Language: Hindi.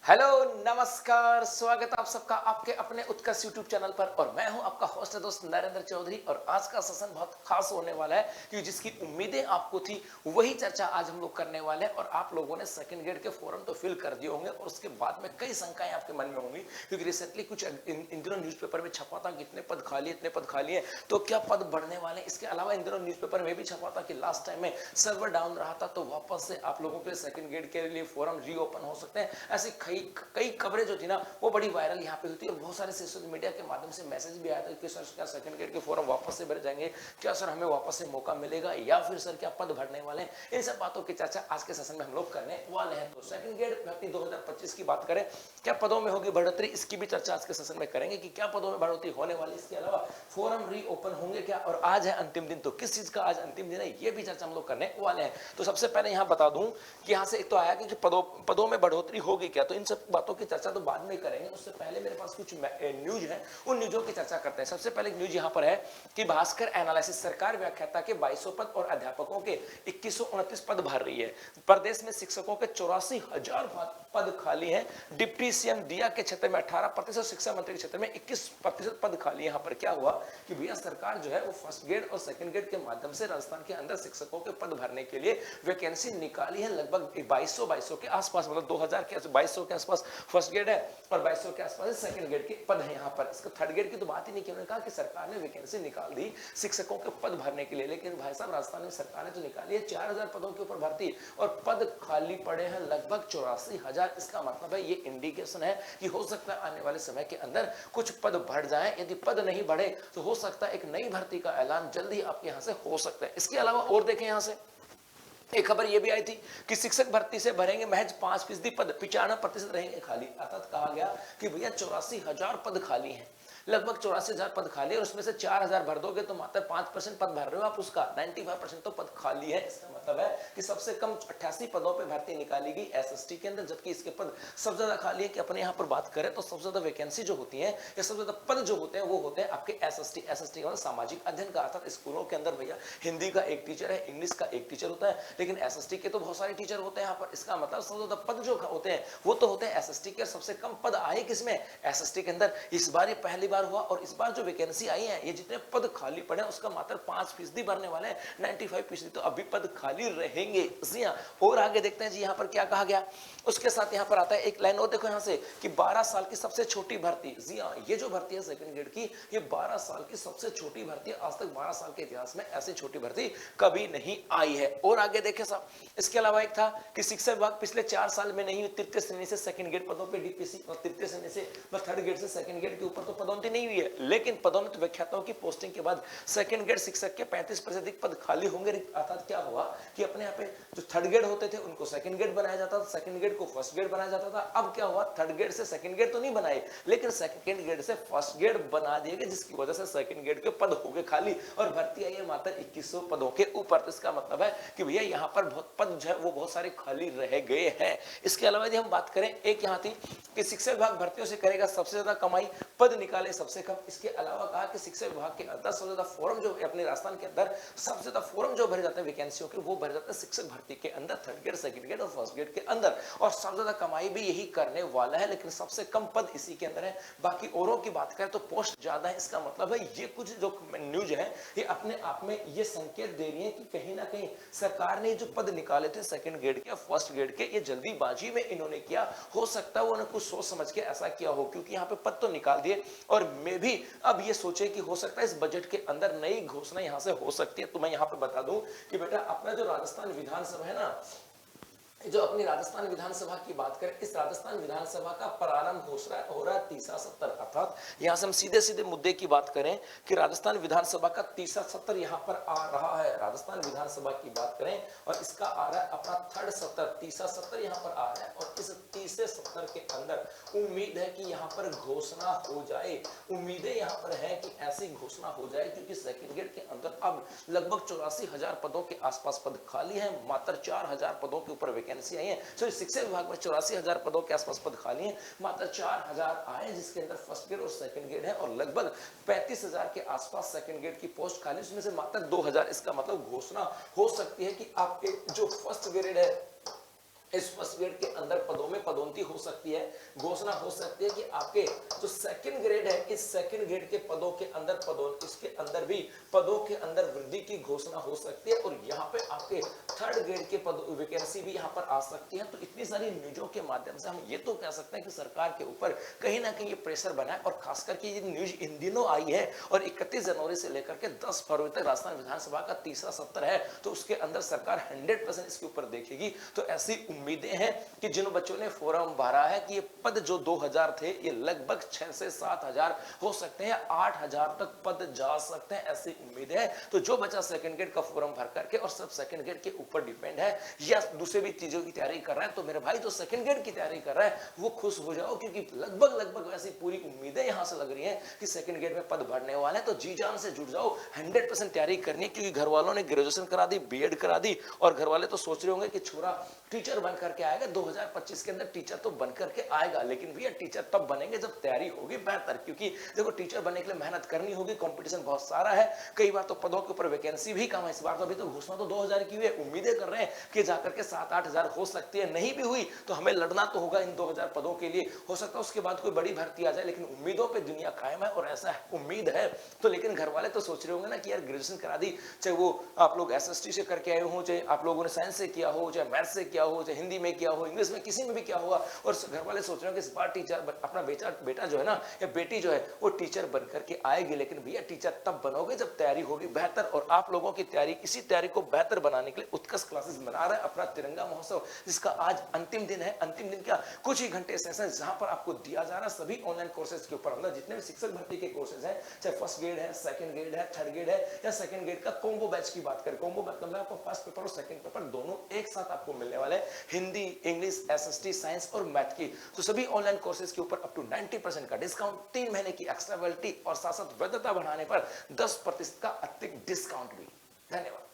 हेलो, नमस्कार, स्वागत आप सबका आपके अपने उत्कर्ष यूट्यूब चैनल पर। और मैं हूं आपका होस्ट दोस्त नरेंद्र चौधरी। और आज का सेशन बहुत खास होने वाला है क्योंकि जिसकी उम्मीदें आपको थी वही चर्चा आज हम लोग करने वाले हैं। और आप लोगों ने सेकंड ग्रेड के फॉर्म तो फिल कर दिए होंगे और उसके बाद में कई शंकाएं आपके मन में होंगी क्योंकि रिसेंटली कुछ इन दिनों न्यूज़पेपर में छपा था कि इतने पद खाली, इतने पद खाली है, तो क्या पद बढ़ने वाले हैं। इसके अलावा इन दिनों न्यूज़पेपर में भी छपा था कि लास्ट टाइम में सर्वर डाउन रहा था, तो वापस से आप लोगों के लिए सेकंड ग्रेड के लिए फॉर्म रीओपन हो सकते हैं। ऐसी कई खबरें जो थी ना वो बड़ी वायरल यहाँ पे हुई थी और बहुत सारे सोशल मीडिया के माध्यम से मैसेज भी आया था कि सर क्या सेकंड ग्रेड के फॉर्म वापस से भरे जाएंगे, क्या सर हमें वापस से मौका मिलेगा, या फिर सर क्या पद भरने वाले हैं। इन सब बातों की चर्चा आज के सेशन में हम लोग करने वाले हैं। तो सेकंड ग्रेड भर्ती 2025 की बात करें, क्या पदों में होगी बढ़ोतरी, इसकी भी चर्चा आज के सेशन में करेंगे कि क्या पदों में बढ़ोतरी होने वाली। इसके अलावा फॉर्म रीओपन होंगे क्या, और आज है अंतिम दिन, तो किस चीज का आज अंतिम दिन है ये भी चर्चा हम लोग करने वाले हैं। तो सबसे पहले यहाँ बता दूं कि यहाँ से एक तो आया कि पदों में बढ़ोतरी होगी क्या, तो इन सब बातों की चर्चा तो बाद में करेंगे। उससे पहले मेरे पास कुछ न्यूज है, उन न्यूजों की चर्चा करते हैं। सबसे पहले न्यूज यहाँ पर है कि भास्कर एनालिसिस, सरकार व्याख्याता के 2200 पद और अध्यापकों के 2129 पद भर रही है। प्रदेश में शिक्षकों के 84,000 पद खाली हैं। डिप्टी सीएम दिया के क्षेत्र में 18%, शिक्षा मंत्री के क्षेत्र में 21% पद खाली। यहाँ पर क्या हुआ कि भैया सरकार जो है वो फर्स्ट ग्रेड और सेकंड ग्रेड के माध्यम से राजस्थान के अंदर शिक्षकों के पद भरने के लिए वैकेंसी निकाली है। लगभग 2200 के आसपास, मतलब 2000 के 2200 के आसपास फर्स्ट ग्रेड है और 2200 के आसपास सेकंड ग्रेड के पद है। यहाँ पर इसका थर्ड ग्रेड की तो बात ही नहीं की। उन्होंने कहा कि सरकार ने वैकेंसी निकाल दी शिक्षकों के पद भरने के लिए, लेकिन भाई साहब राजस्थान में सरकार ने तो निकाली है 4000 पदों के ऊपर भर्ती और पद खाली पड़े हैं लगभग 84,000। इसका मतलब है ये इंडिकेशन है कि हो सकता है आने वाले समय के अंदर कुछ पद बढ़ जाए। यदि पद नहीं बढ़े तो हो सकता है एक नई भर्ती का ऐलान जल्दी आपके यहाँ से हो सकता है। इसके अलावा और देखें, यहाँ से एक खबर यह भी आई थी कि शिक्षक भर्ती से भरेंगे महज 5% पद, 95% रहेंगे खाली। अर्थात कहा गया कि भैया 84,000 पद खाली हैं, लगभग 84,000 पद खाली है और उसमें से 4,000 भर दोगे तो मात्र 5% पद भर रहे हो आप, उसका 95% तो पद खाली है। इसका मतलब है कि सबसे कम 88 पदों पे भर्ती निकाली गई एसएसटी के अंदर, जबकि इसके पद सबसे ज्यादा खाली है। कि अपने यहाँ पर बात करें तो सबसे ज्यादा वैकेंसी जो होती है या सबसे ज्यादा पद जो होते हैं वो होते हैं आपके एसएसटी का मतलब सामाजिक अध्ययन का। अर्थात स्कूलों के अंदर भैया हिंदी का एक टीचर है, इंग्लिश का एक टीचर होता है, लेकिन एसएसटी के तो बहुत सारे टीचर होते हैं यहाँ पर। इसका मतलब सबसे ज्यादा पद जो होते हैं वो तो होते हैं एसएसटी के। सबसे कम पद आए किसमें, एसएसटी के अंदर। इस बार ये पहली बार हुआ और इस बार जो वैकेंसी आई है, ये जितने पद खाली पड़े हैं उसका मात्र 5% भरने वाले हैं, 95% तो अभी पद खाली रहेंगे। जी हाँ, और आगे देखते हैं जी यहाँ पर क्या कहा गया। उसके साथ यहाँ पर आता है एक लाइन और, देखो यहाँ से कि 12 साल की सबसे छोटी भर्ती। जी हाँ, ये जो भर्ती है सेकंड ग्रेड की, ये 12 साल की सबसे छोटी भर्ती है। आज तक 12 साल के इतिहास में ऐसी छोटी भर्ती कभी नहीं आई है। और आगे देखे साहब, इसके अलावा एक था कि शिक्षा विभाग पिछले 4 साल में नहीं हुई तृतीय श्रेणी से सेकंड ग्रेड पदों पे डीपीसी और तृतीय श्रेणी से थर्ड ग्रेड से सेकंड ग्रेड के ऊपर तो पदोन्नति नहीं हुई है, लेकिन पदोन्नत व्याख्याताओं की पोस्टिंग के बाद सेकंड ग्रेड शिक्षक के 35% अधिक पद खाली होंगे। अर्थात क्या हुआ कि अपने यहाँ पे जो थर्ड ग्रेड होते थे उनको सेकंड ग्रेड बनाया जाता था, सेकंड ग्रेड को फर्स्ट ग्रेड बनाया जाता था। अब क्या हुआ, थर्ड ग्रेड से सेकंड ग्रेड तो नहीं बनाए, लेकिन सेकंड ग्रेड से फर्स्ट ग्रेड बना दिए गए, जिसकी वजह से सेकंड ग्रेड के पद हो गए खाली और भर्ती आई है मात्र 2100 पदों के ऊपर। तो इसका मतलब है कि भैया यहाँ पर बहुत पद जो है वो बहुत सारे खाली रह गए हैं। इसके अलावा यदि हम बात करें, एक यहाँ थी कि शिक्षा विभाग भर्तियों से करेगा सबसे ज्यादा कमाई, पद निकाले सबसे कम। इसके अलावा कहा कि शिक्षा विभाग के अंदर सबसे ज्यादा फॉर्म जो अपने राजस्थान के अंदर सबसे ज्यादा फॉर्म जो भरे जाते हैं वैकेंसियों के, वो भरे जाते हैं शिक्षक भर्ती के अंदर, थर्ड ग्रेड, सेकंड ग्रेड और फर्स्ट ग्रेड के अंदर। और सबसे ज्यादा कमाई भी यही करने वाला है, लेकिन सबसे कम पद इसी के अंदर है। बाकी औरों की बात करें तो पोस्ट ज्यादा है। इसका मतलब है ये कुछ जो न्यूज है ये अपने आप में ये संकेत दे रही है कि कहीं ना कहीं सरकार ने जो पद निकाले थे सेकंड ग्रेड के, फर्स्ट ग्रेड के, ये जल्दीबाजी में इन्होंने किया। हो सकता है वो कुछ सोच समझ के ऐसा किया हो, क्योंकि यहाँ पे पद तो निकाल दिए और मैं भी अब ये सोचे कि हो सकता है इस बजट के अंदर नई घोषणा यहाँ से हो सकती है। तो मैं यहाँ पे बता दूं कि बेटा अपना जो राजस्थान विधानसभा है ना, जो अपनी राजस्थान विधानसभा की बात करें, इस राजस्थान विधानसभा का प्रारंभ हो रहा है तीसरा सत्र। अर्थात यहां से हम सीधे सीधे मुद्दे की बात करें कि राजस्थान विधानसभा का तीसरा सत्र यहां पर आ रहा है। राजस्थान विधानसभा की बात करें और इसका आ रहा है अपना थर्ड सत्र, तीसरा सत्र यहां पर आ रहा है। और इस तीसरे सत्र के अंदर उम्मीद है कि यहां पर घोषणा हो जाए, उम्मीदें यहां पर है कि ऐसी घोषणा हो जाए, क्योंकि सेकंड ग्रेड के अंदर अब लगभग 84,000 पदों के आसपास पद खाली है, मात्र 4,000 पदों के ऊपर वैकेंसी आई है। सॉरी, शिक्षा विभाग में 84,000 पदों के आसपास पद खाली हैं, मात्र 4,000 आए, जिसके अंदर फर्स्ट ग्रेड और सेकंड ग्रेड है, और लगभग 35,000 के आसपास सेकंड ग्रेड की पोस्ट खाली, उसमें से मात्र 2,000। इसका मतलब घोषणा हो सकती है कि आपके जो फर्स्ट ग्रेड है इस फर्स्ट ग्रेड के अंदर पदों में पदोन्नति हो सकती है, घोषणा हो सकती है कि आपके जो सेकंड ग्रेड है, इस सेकंड ग्रेड के पदों के अंदर पदोन्नति, इसके अंदर भी पदों के अंदर वृद्धि की घोषणा हो सकती है और यहाँ पे आपके थर्ड ग्रेड के पद वैकेंसी भी यहाँ पर आ सकती है। तो इतनी सारी न्यूजों के माध्यम से हम ये तो कह सकते हैं कि सरकार के ऊपर कहीं ना कहीं ये प्रेशर बना है और खास करके ये न्यूज इन दिनों आई है और 31 जनवरी से लेकर के 10 फरवरी तक राजस्थान विधानसभा का तीसरा सत्र है, तो उसके अंदर सरकार 100% इसके ऊपर देखेगी। तो ऐसी उम्मीदें हैं कि जिन बच्चों ने फॉर्म भरा है कि ये पद जो 2000 थे ये लगभग 6 से 7000 हो सकते हैं, 8000 तक पद जा सकते हैं, ऐसी उम्मीद है। तो जो बच्चा सेकंड ग्रेड का फॉर्म भर करके और सब सेकंड ग्रेड के ऊपर डिपेंड है या दूसरे भी चीजों की तैयारी कर रहा है, तो मेरे भाई जो सेकंड ग्रेड की तैयारी कर रहा है वो खुश हो जाओ, क्योंकि लगभग ऐसी पूरी उम्मीदें यहां से लग रही हैं कि सेकंड ग्रेड में पद बढ़ने वाले हैं। तो जी जान से जुट जाओ, 100% तैयारी करनी है, क्योंकि घर वालों ने ग्रेजुएशन करा दी, बीएड करा दी और घर वाले तो सोच रहे होंगे कि छोरा टीचर बन करके आएगा, 2025 के अंदर टीचर तो बन करके आएगा, लेकिन भैया टीचर तब बनेंगे जब तैयारी होगी बेहतर, क्योंकि देखो टीचर बनने के लिए मेहनत करनी होगी, कंपटीशन बहुत सारा है, कई बार तो पदों के ऊपर वैकेंसी भी कम है। इस बार तो अभी तो घोषणा तो 2000 की हुई है, उम्मीदें कर रहे हैं कि जाकर के 7-8 हजार हो सकती है, नहीं भी हुई तो हमें लड़ना तो होगा इन 2000 पदों के लिए। हो सकता है उसके बाद कोई बड़ी भर्ती आ जाए, लेकिन उम्मीदों पर दुनिया कायम है और ऐसा उम्मीद है। तो लेकिन घर वाले तो सोच रहे होंगे ना कि यार ग्रेजुएशन करा दी, चाहे वो आप लोग एसएसटी से करके आए हो, चाहे आप लोगों ने साइंस से किया हो, चाहे मैथ्स से किया हो, चाहे हिंदी में किया हो, इंग्लिश में, किसी में भी क्या हुआ, और घर वाले सोच रहे हो कि इस बार टीचर अपना बेटा जो है ना या बेटी जो है वो टीचर बन करके आएगी। लेकिन भैया टीचर तब बनोगे जब तैयारी होगी बेहतर, और आप लोगों की तैयारी, इसी तैयारी को बेहतर बनाने के लिए उत्कृष्ट क्लासेस बना रहा है अपना तिरंगा महोत्सव, जिसका आज अंतिम दिन है। अंतिम दिन क्या, कुछ ही घंटे सेशन जहां पर आपको दिया जा रहा है सभी ऑनलाइन कोर्सेज के ऊपर, मतलब जितने भी शिक्षक भर्ती के कोर्सेज हैं, चाहे फर्स्ट ग्रेड है, सेकंड ग्रेड है, थर्ड ग्रेड है या सेकंड ग्रेड का कॉम्बो बैच की बात करें, कॉम्बो मतलब आपको फर्स्ट पेपर और सेकंड पेपर दोनों एक साथ आपको मिलने वाले हैं, हिंदी, इंग्लिश, एसएसटी, साइंस और मैथ की। तो सभी ऑनलाइन कोर्सेज के ऊपर अप टू 90% का डिस्काउंट, 3 महीने की एक्स्ट्रा वैलिडिटी और साथ साथ वैधता बढ़ाने पर 10% का अतिरिक्त डिस्काउंट भी। धन्यवाद।